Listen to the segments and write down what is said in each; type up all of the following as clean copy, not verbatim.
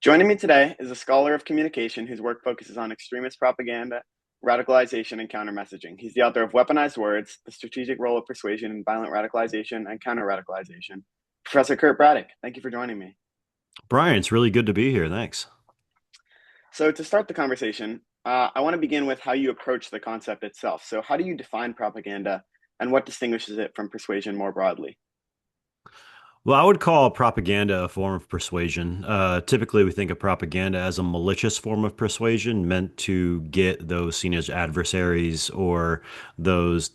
Joining me today is a scholar of communication whose work focuses on extremist propaganda, radicalization, and counter messaging. He's the author of Weaponized Words, The Strategic Role of Persuasion in Violent Radicalization and Counter Radicalization. Professor Kurt Braddock, thank you for joining me. Brian, it's really good to be here. Thanks. So, to start the conversation, I want to begin with how you approach the concept itself. So, how do you define propaganda and what distinguishes it from persuasion more broadly? Well, I would call propaganda a form of persuasion. Typically, we think of propaganda as a malicious form of persuasion meant to get those seen as adversaries or those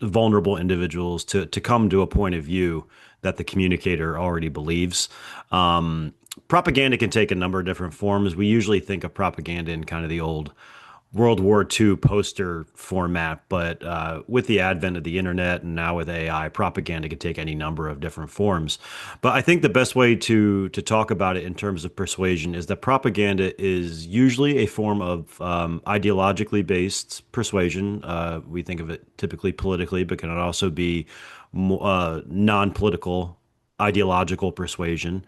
vulnerable individuals to come to a point of view that the communicator already believes. Propaganda can take a number of different forms. We usually think of propaganda in kind of the old World War II poster format, but with the advent of the internet and now with AI, propaganda could take any number of different forms. But I think the best way to talk about it in terms of persuasion is that propaganda is usually a form of ideologically based persuasion. We think of it typically politically, but can also be non-political ideological persuasion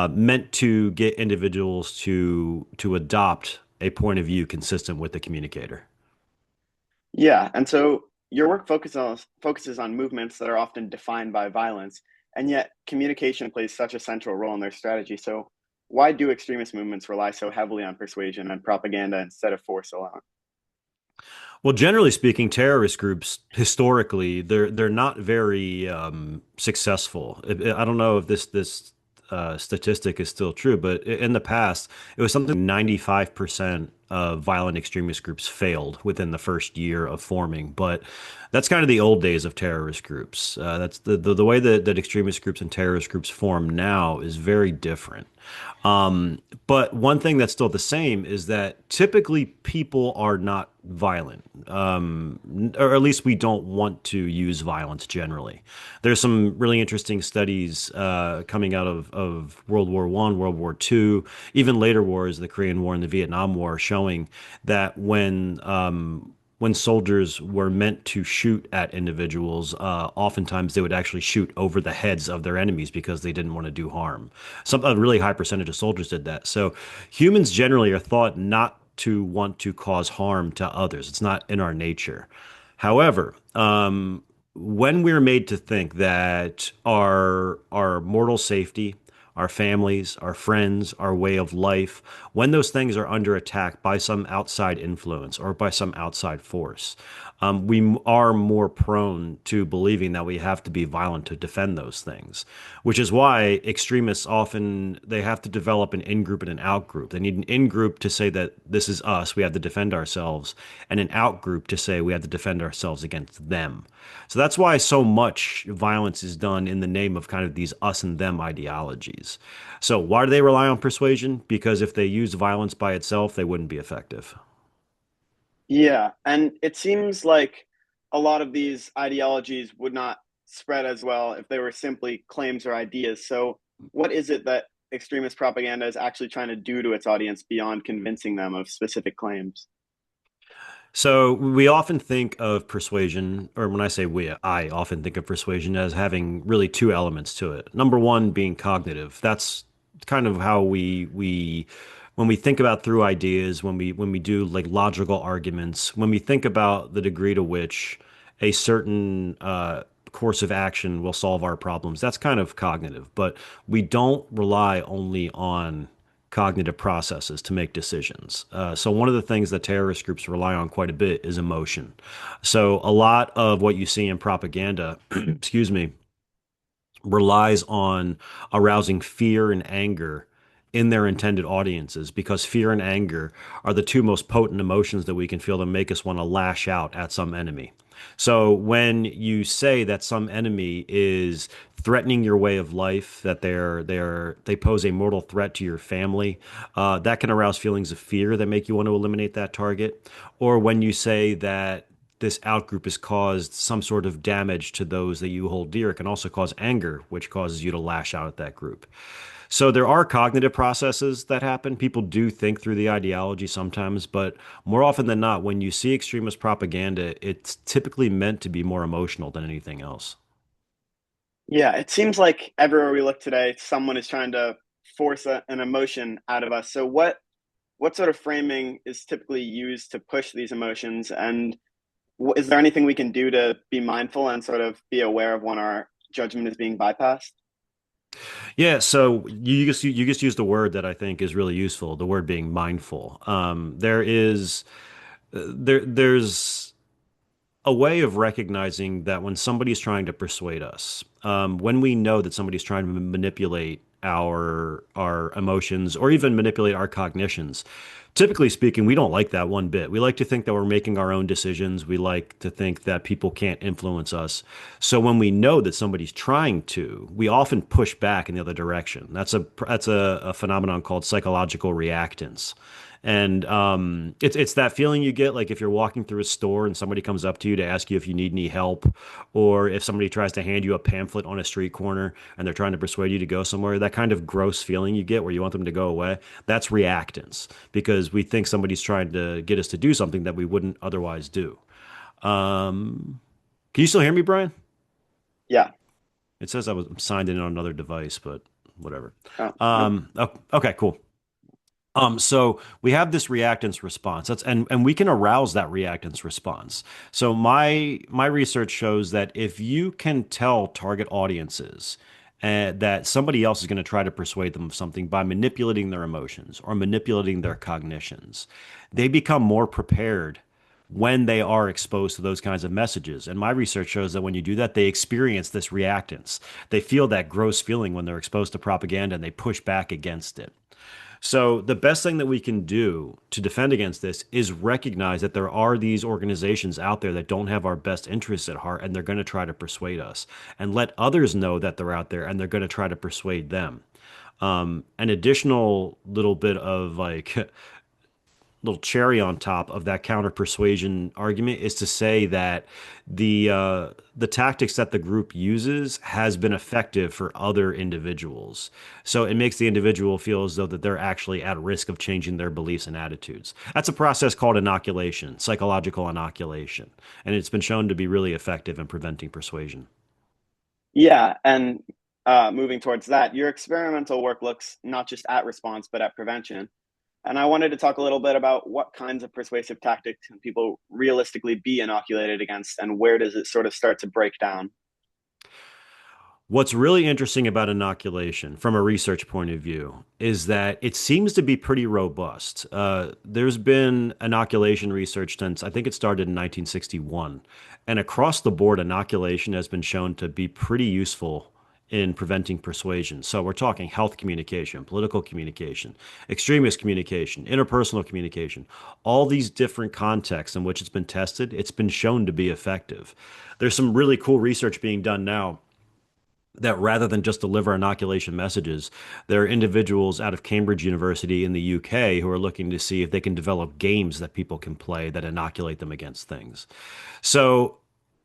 meant to get individuals to adopt a point of view consistent with the communicator. Yeah, and so your work focuses on movements that are often defined by violence, and yet communication plays such a central role in their strategy. So, why do extremist movements rely so heavily on persuasion and propaganda instead of force alone? Well, generally speaking, terrorist groups historically they're not very successful. I don't know if this statistic is still true, but in the past, it was something 95% of violent extremist groups failed within the first year of forming. But that's kind of the old days of terrorist groups. That's the way that extremist groups and terrorist groups form now is very different. But one thing that's still the same is that typically people are not violent, or at least we don't want to use violence generally. There's some really interesting studies coming out of World War I, World War II, even later wars, the Korean War and the Vietnam War, showing that when soldiers were meant to shoot at individuals, oftentimes they would actually shoot over the heads of their enemies because they didn't want to do harm. A really high percentage of soldiers did that. So humans generally are thought not to want to cause harm to others. It's not in our nature. However, when we're made to think that our mortal safety, our families, our friends, our way of life, when those things are under attack by some outside influence or by some outside force, we are more prone to believing that we have to be violent to defend those things, which is why extremists often they have to develop an in-group and an out-group. They need an in-group to say that this is us, we have to defend ourselves, and an out-group to say we have to defend ourselves against them. So that's why so much violence is done in the name of kind of these us and them ideologies. So why do they rely on persuasion? Because if they used violence by itself, they wouldn't be effective. Yeah, and it seems like a lot of these ideologies would not spread as well if they were simply claims or ideas. So, what is it that extremist propaganda is actually trying to do to its audience beyond convincing them of specific claims? So we often think of persuasion, or when I say we, I often think of persuasion as having really two elements to it. Number one being cognitive. That's kind of how we when we think about through ideas, when we do like logical arguments, when we think about the degree to which a certain course of action will solve our problems, that's kind of cognitive. But we don't rely only on cognitive processes to make decisions. So one of the things that terrorist groups rely on quite a bit is emotion. So a lot of what you see in propaganda, excuse me, relies on arousing fear and anger in their intended audiences because fear and anger are the two most potent emotions that we can feel that make us want to lash out at some enemy. So when you say that some enemy is threatening your way of life, that they pose a mortal threat to your family, that can arouse feelings of fear that make you want to eliminate that target. Or when you say that this outgroup has caused some sort of damage to those that you hold dear, it can also cause anger, which causes you to lash out at that group. So there are cognitive processes that happen. People do think through the ideology sometimes, but more often than not, when you see extremist propaganda, it's typically meant to be more emotional than anything else. Yeah, it seems like everywhere we look today, someone is trying to force an emotion out of us. So what sort of framing is typically used to push these emotions, and is there anything we can do to be mindful and sort of be aware of when our judgment is being bypassed? Yeah, so you just used a word that I think is really useful, the word being mindful. There's a way of recognizing that when somebody's trying to persuade us, when we know that somebody's trying to manipulate our emotions or even manipulate our cognitions, typically speaking, we don't like that one bit. We like to think that we're making our own decisions. We like to think that people can't influence us. So when we know that somebody's trying to, we often push back in the other direction. That's a phenomenon called psychological reactance. And it's that feeling you get like if you're walking through a store and somebody comes up to you to ask you if you need any help, or if somebody tries to hand you a pamphlet on a street corner and they're trying to persuade you to go somewhere, that kind of gross feeling you get where you want them to go away, that's reactance because we think somebody's trying to get us to do something that we wouldn't otherwise do. Can you still hear me, Brian? Yeah. It says I was signed in on another device, but whatever. Oh, no. Okay, cool. So we have this reactance response. And we can arouse that reactance response. So my research shows that if you can tell target audiences that somebody else is going to try to persuade them of something by manipulating their emotions or manipulating their cognitions, they become more prepared when they are exposed to those kinds of messages. And my research shows that when you do that, they experience this reactance. They feel that gross feeling when they're exposed to propaganda and they push back against it. So the best thing that we can do to defend against this is recognize that there are these organizations out there that don't have our best interests at heart and they're going to try to persuade us and let others know that they're out there and they're going to try to persuade them. An additional little bit of like little cherry on top of that counter persuasion argument is to say that the tactics that the group uses has been effective for other individuals. So it makes the individual feel as though that they're actually at risk of changing their beliefs and attitudes. That's a process called inoculation, psychological inoculation, and it's been shown to be really effective in preventing persuasion. Yeah, and moving towards that, your experimental work looks not just at response, but at prevention. And I wanted to talk a little bit about what kinds of persuasive tactics can people realistically be inoculated against, and where does it sort of start to break down? What's really interesting about inoculation from a research point of view is that it seems to be pretty robust. There's been inoculation research since I think it started in 1961. And across the board, inoculation has been shown to be pretty useful in preventing persuasion. So we're talking health communication, political communication, extremist communication, interpersonal communication, all these different contexts in which it's been tested, it's been shown to be effective. There's some really cool research being done now that rather than just deliver inoculation messages, there are individuals out of Cambridge University in the UK who are looking to see if they can develop games that people can play that inoculate them against things. So,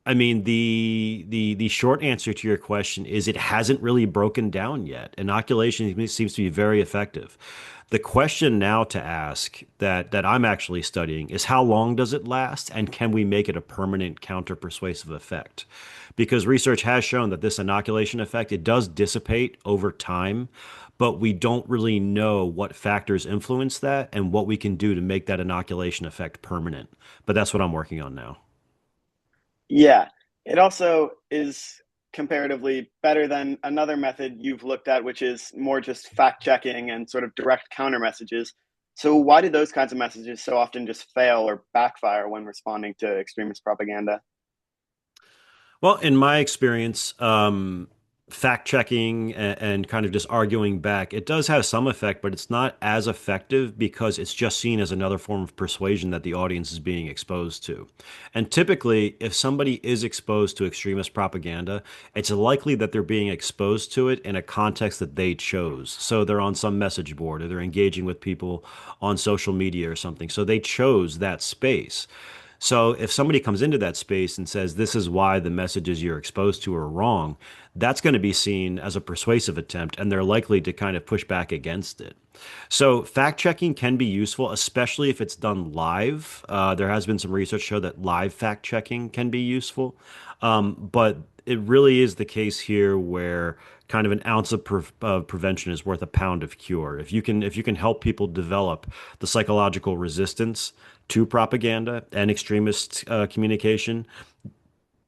I mean, the short answer to your question is it hasn't really broken down yet. Inoculation seems to be very effective. The question now to ask that I'm actually studying is how long does it last and can we make it a permanent counter-persuasive effect? Because research has shown that this inoculation effect, it does dissipate over time, but we don't really know what factors influence that and what we can do to make that inoculation effect permanent. But that's what I'm working on now. Yeah, it also is comparatively better than another method you've looked at, which is more just fact checking and sort of direct counter messages. So, why do those kinds of messages so often just fail or backfire when responding to extremist propaganda? Well, in my experience, fact checking and kind of just arguing back, it does have some effect, but it's not as effective because it's just seen as another form of persuasion that the audience is being exposed to. And typically, if somebody is exposed to extremist propaganda, it's likely that they're being exposed to it in a context that they chose. So they're on some message board or they're engaging with people on social media or something. So they chose that space. So if somebody comes into that space and says, this is why the messages you're exposed to are wrong, that's going to be seen as a persuasive attempt, and they're likely to kind of push back against it. So fact checking can be useful, especially if it's done live. There has been some research show that live fact checking can be useful, but it really is the case here where kind of an ounce of prevention is worth a pound of cure. If you can help people develop the psychological resistance to propaganda and extremist communication,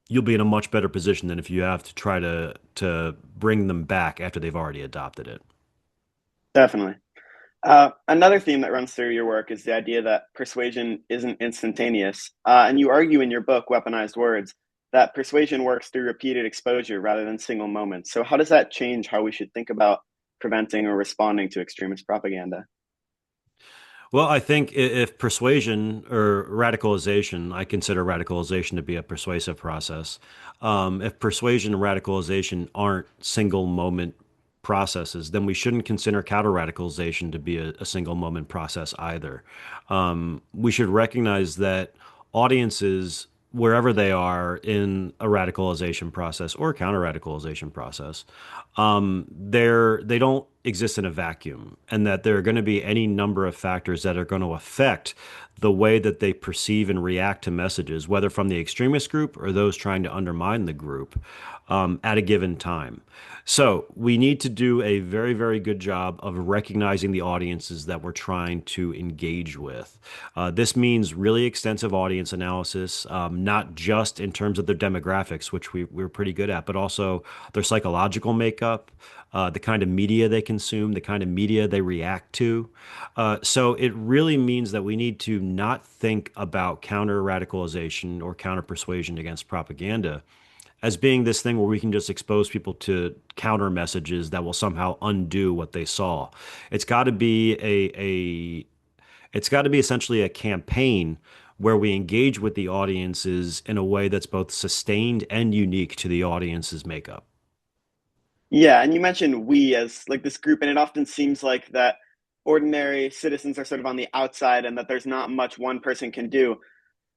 you'll be in a much better position than if you have to try to bring them back after they've already adopted it. Definitely. Another theme that runs through your work is the idea that persuasion isn't instantaneous. And you argue in your book, Weaponized Words, that persuasion works through repeated exposure rather than single moments. So, how does that change how we should think about preventing or responding to extremist propaganda? Well, I think if persuasion or radicalization, I consider radicalization to be a persuasive process. If persuasion and radicalization aren't single moment processes, then we shouldn't consider counter radicalization to be a single moment process either. We should recognize that audiences, wherever they are in a radicalization process or counter radicalization process, they don't exist in a vacuum, and that there are going to be any number of factors that are going to affect the way that they perceive and react to messages, whether from the extremist group or those trying to undermine the group, at a given time. So we need to do a very, very good job of recognizing the audiences that we're trying to engage with. This means really extensive audience analysis, not just in terms of their demographics, which we're pretty good at, but also their psychological makeup, the kind of media they consume, the kind of media they react to. So it really means that we need to not think about counter radicalization or counter persuasion against propaganda as being this thing where we can just expose people to counter messages that will somehow undo what they saw. It's got to be it's got to be essentially a campaign where we engage with the audiences in a way that's both sustained and unique to the audience's makeup. Yeah, and you mentioned we as like this group, and it often seems like that ordinary citizens are sort of on the outside and that there's not much one person can do.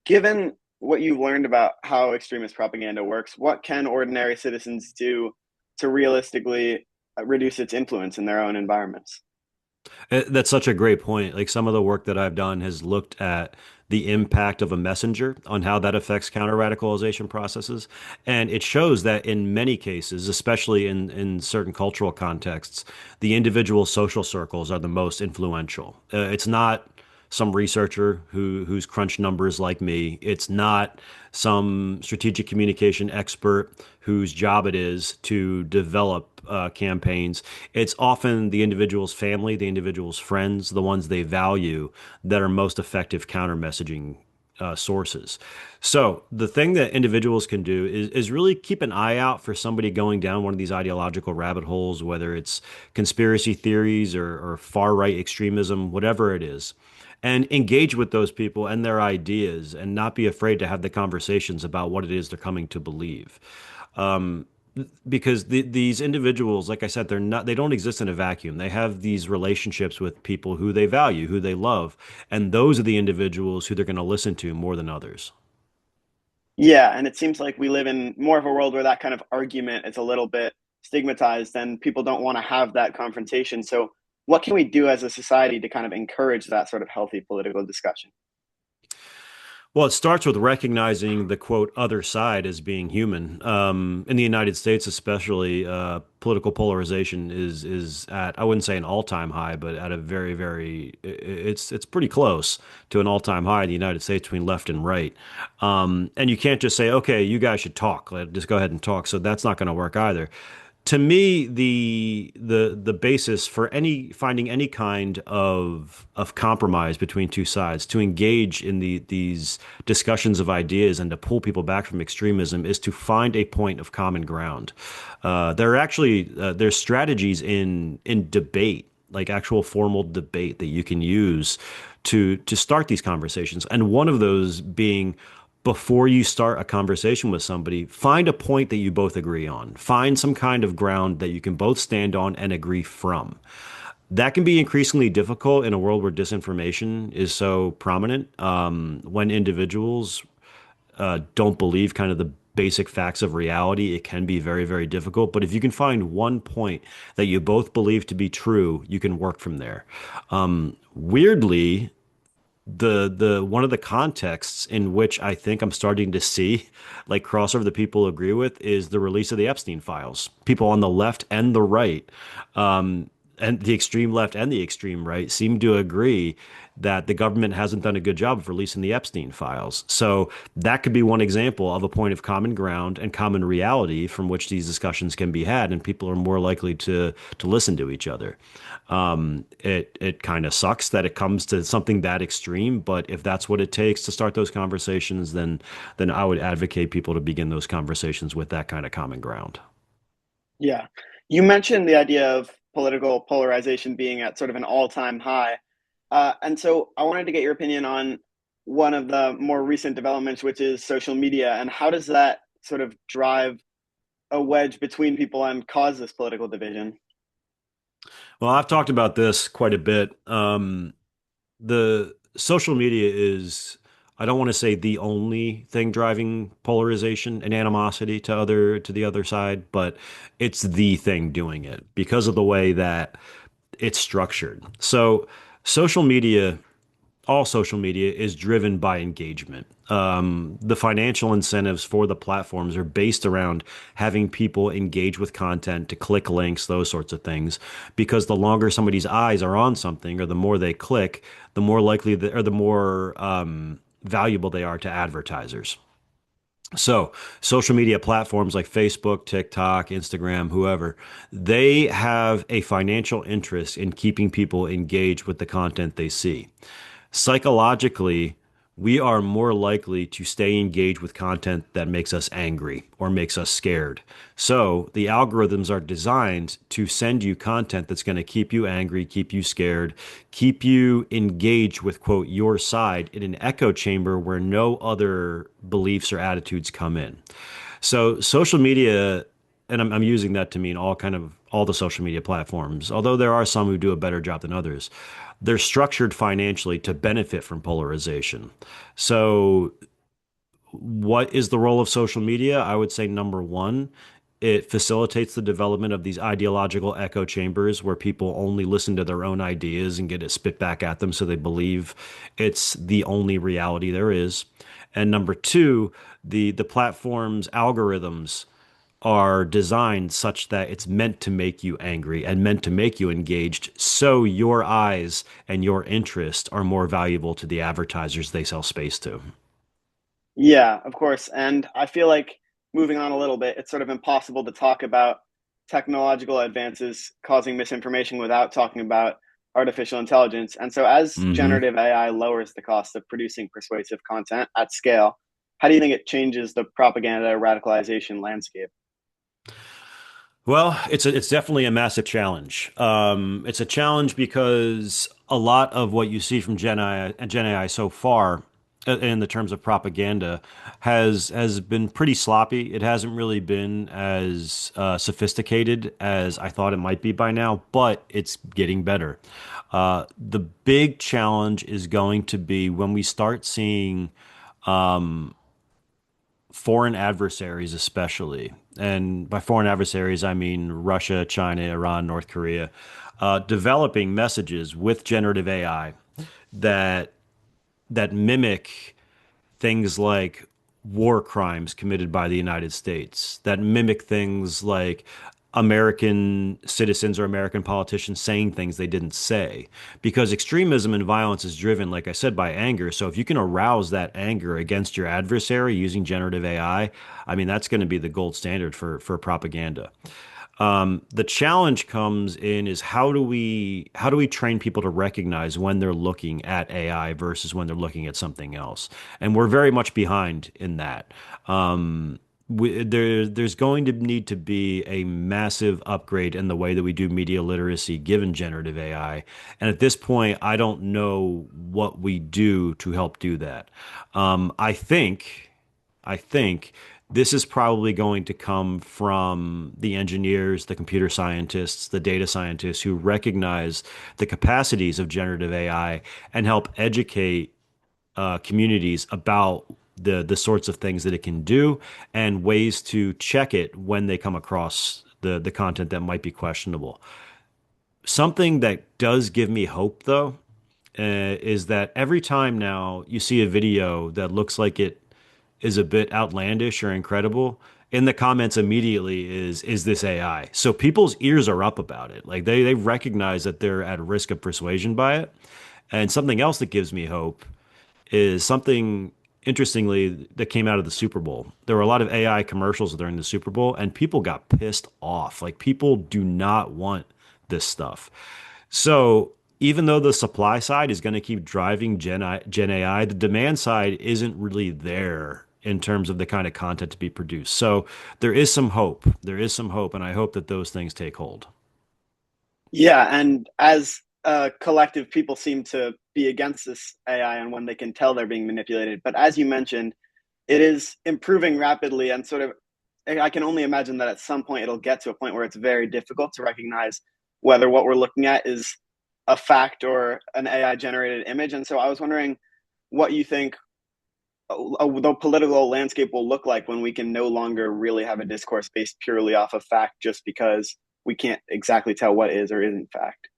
Given what you've learned about how extremist propaganda works, what can ordinary citizens do to realistically reduce its influence in their own environments? That's such a great point. Like some of the work that I've done has looked at the impact of a messenger on how that affects counter radicalization processes. And it shows that in many cases, especially in certain cultural contexts, the individual social circles are the most influential. It's not some researcher who's crunched numbers like me. It's not some strategic communication expert whose job it is to develop campaigns. It's often the individual's family, the individual's friends, the ones they value that are most effective counter messaging sources. So the thing that individuals can do is really keep an eye out for somebody going down one of these ideological rabbit holes, whether it's conspiracy theories or far right extremism, whatever it is, and engage with those people and their ideas and not be afraid to have the conversations about what it is they're coming to believe. Um, because these individuals, like I said, they don't exist in a vacuum. They have these relationships with people who they value, who they love, and those are the individuals who they're going to listen to more than others. Yeah, and it seems like we live in more of a world where that kind of argument is a little bit stigmatized and people don't want to have that confrontation. So, what can we do as a society to kind of encourage that sort of healthy political discussion? Well, it starts with recognizing the quote other side as being human. In the United States, especially, political polarization is at, I wouldn't say an all-time high, but at a very, very it's pretty close to an all-time high in the United States between left and right. And you can't just say, okay, you guys should talk. Just go ahead and talk. So that's not going to work either. To me, the basis for any finding any kind of compromise between two sides to engage in these discussions of ideas and to pull people back from extremism is to find a point of common ground. There are actually there's strategies in debate, like actual formal debate that you can use to start these conversations, and one of those being, before you start a conversation with somebody, find a point that you both agree on. Find some kind of ground that you can both stand on and agree from. That can be increasingly difficult in a world where disinformation is so prominent. When individuals don't believe kind of the basic facts of reality, it can be very, very difficult. But if you can find one point that you both believe to be true, you can work from there. Weirdly, the one of the contexts in which I think I'm starting to see like crossover that people agree with is the release of the Epstein files. People on the left and the right, um, and the extreme left and the extreme right seem to agree that the government hasn't done a good job of releasing the Epstein files. So that could be one example of a point of common ground and common reality from which these discussions can be had, and people are more likely to listen to each other. It kind of sucks that it comes to something that extreme, but if that's what it takes to start those conversations, then I would advocate people to begin those conversations with that kind of common ground. Yeah. You mentioned the idea of political polarization being at sort of an all-time high. And so I wanted to get your opinion on one of the more recent developments, which is social media, and how does that sort of drive a wedge between people and cause this political division? Well, I've talked about this quite a bit. The social media is, I don't want to say the only thing driving polarization and animosity to the other side, but it's the thing doing it because of the way that it's structured. So social media all social media is driven by engagement. The financial incentives for the platforms are based around having people engage with content, to click links, those sorts of things. Because the longer somebody's eyes are on something, or the more they click, the more likely, or the more valuable they are to advertisers. So, social media platforms like Facebook, TikTok, Instagram, whoever, they have a financial interest in keeping people engaged with the content they see. Psychologically, we are more likely to stay engaged with content that makes us angry or makes us scared. So the algorithms are designed to send you content that's going to keep you angry, keep you scared, keep you engaged with, quote, your side in an echo chamber where no other beliefs or attitudes come in. So social media, and I'm using that to mean all the social media platforms, although there are some who do a better job than others. They're structured financially to benefit from polarization. So what is the role of social media? I would say number one, it facilitates the development of these ideological echo chambers where people only listen to their own ideas and get it spit back at them so they believe it's the only reality there is. And number two, the platform's algorithms are designed such that it's meant to make you angry and meant to make you engaged, so your eyes and your interest are more valuable to the advertisers they sell space to. Yeah, of course. And I feel like moving on a little bit, it's sort of impossible to talk about technological advances causing misinformation without talking about artificial intelligence. And so, as Hmm. generative AI lowers the cost of producing persuasive content at scale, how do you think it changes the propaganda radicalization landscape? Well, it's definitely a massive challenge. It's a challenge because a lot of what you see from Gen AI so far, in the terms of propaganda, has been pretty sloppy. It hasn't really been as sophisticated as I thought it might be by now, but it's getting better. The big challenge is going to be when we start seeing foreign adversaries, especially, and by foreign adversaries, I mean Russia, China, Iran, North Korea, developing messages with generative AI that mimic things like war crimes committed by the United States, that mimic things like American citizens or American politicians saying things they didn't say. Because extremism and violence is driven, like I said, by anger. So if you can arouse that anger against your adversary using generative I mean, that's going to be the gold standard for propaganda. The challenge comes in is how do we train people to recognize when they're looking at AI versus when they're looking at something else? And we're very much behind in that. There's going to need to be a massive upgrade in the way that we do media literacy given generative AI. And at this point, I don't know what we do to help do that. I think this is probably going to come from the engineers, the computer scientists, the data scientists who recognize the capacities of generative AI and help educate communities about the sorts of things that it can do and ways to check it when they come across the content that might be questionable. Something that does give me hope, though, is that every time now you see a video that looks like it is a bit outlandish or incredible, in the comments immediately is this AI? So people's ears are up about it. Like they recognize that they're at risk of persuasion by it. And something else that gives me hope is something interestingly that came out of the Super Bowl. There were a lot of AI commercials during the Super Bowl, and people got pissed off. Like people do not want this stuff. So even though the supply side is going to keep driving Gen AI, the demand side isn't really there in terms of the kind of content to be produced. So there is some hope. There is some hope, and I hope that those things take hold. Yeah, and as a collective, people seem to be against this AI and when they can tell they're being manipulated. But as you mentioned, it is improving rapidly and sort of I can only imagine that at some point it'll get to a point where it's very difficult to recognize whether what we're looking at is a fact or an AI generated image. And so I was wondering what you think the political landscape will look like when we can no longer really have a discourse based purely off of fact just because we can't exactly tell what is or isn't fact.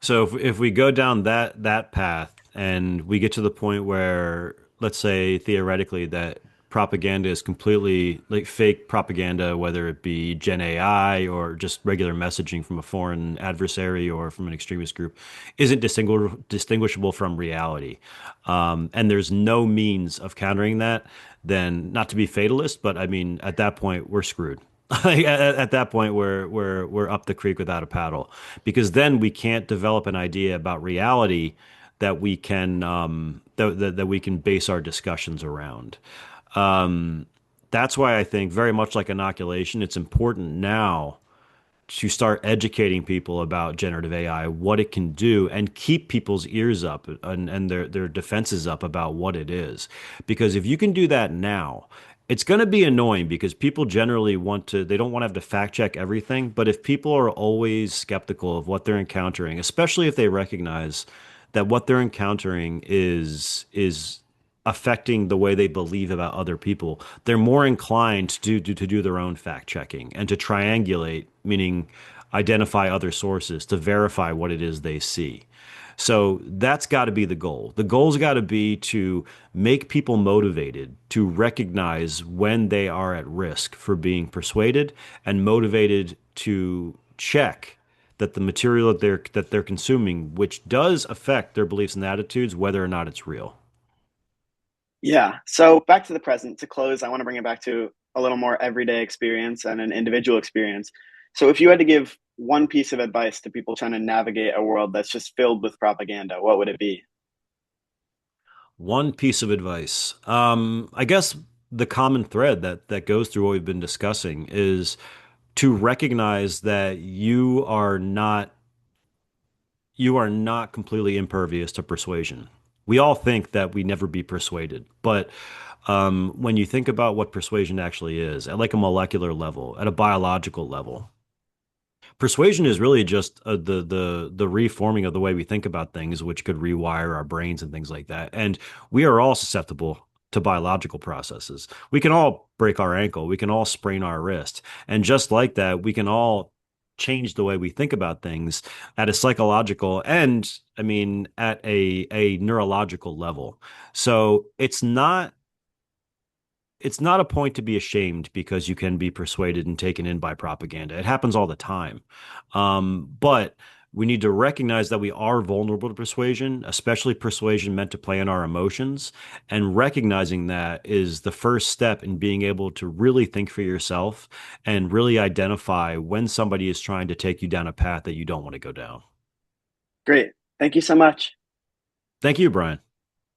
So if we go down that path and we get to the point where, let's say theoretically, that propaganda is completely like fake propaganda, whether it be Gen AI or just regular messaging from a foreign adversary or from an extremist group, isn't distinguishable from reality, and there's no means of countering that, then not to be fatalist, but I mean, at that point, we're screwed. At that point, we're up the creek without a paddle, because then we can't develop an idea about reality that we can that we can base our discussions around. Um, that's why I think very much like inoculation, it's important now to start educating people about generative AI, what it can do, and keep people's ears up and their defenses up about what it is. Because if you can do that now, it's going to be annoying because people generally they don't want to have to fact check everything. But if people are always skeptical of what they're encountering, especially if they recognize that what they're encountering is affecting the way they believe about other people, they're more inclined to do their own fact checking and to triangulate, meaning identify other sources to verify what it is they see. So that's got to be the goal. The goal's got to be to make people motivated to recognize when they are at risk for being persuaded and motivated to check that the material that they're consuming, which does affect their beliefs and attitudes, whether or not it's real. Yeah. So back to the present to close, I want to bring it back to a little more everyday experience and an individual experience. So if you had to give one piece of advice to people trying to navigate a world that's just filled with propaganda, what would it be? One piece of advice. I guess the common thread that goes through what we've been discussing is to recognize that you are not completely impervious to persuasion. We all think that we never be persuaded, but when you think about what persuasion actually is, at like a molecular level, at a biological level, persuasion is really just the reforming of the way we think about things, which could rewire our brains and things like that. And we are all susceptible to biological processes. We can all break our ankle, we can all sprain our wrist, and just like that, we can all change the way we think about things at a psychological and I mean at a neurological level. So it's not a point to be ashamed because you can be persuaded and taken in by propaganda. It happens all the time. But we need to recognize that we are vulnerable to persuasion, especially persuasion meant to play on our emotions. And recognizing that is the first step in being able to really think for yourself and really identify when somebody is trying to take you down a path that you don't want to go down. Great. Thank you so much. Thank you, Brian.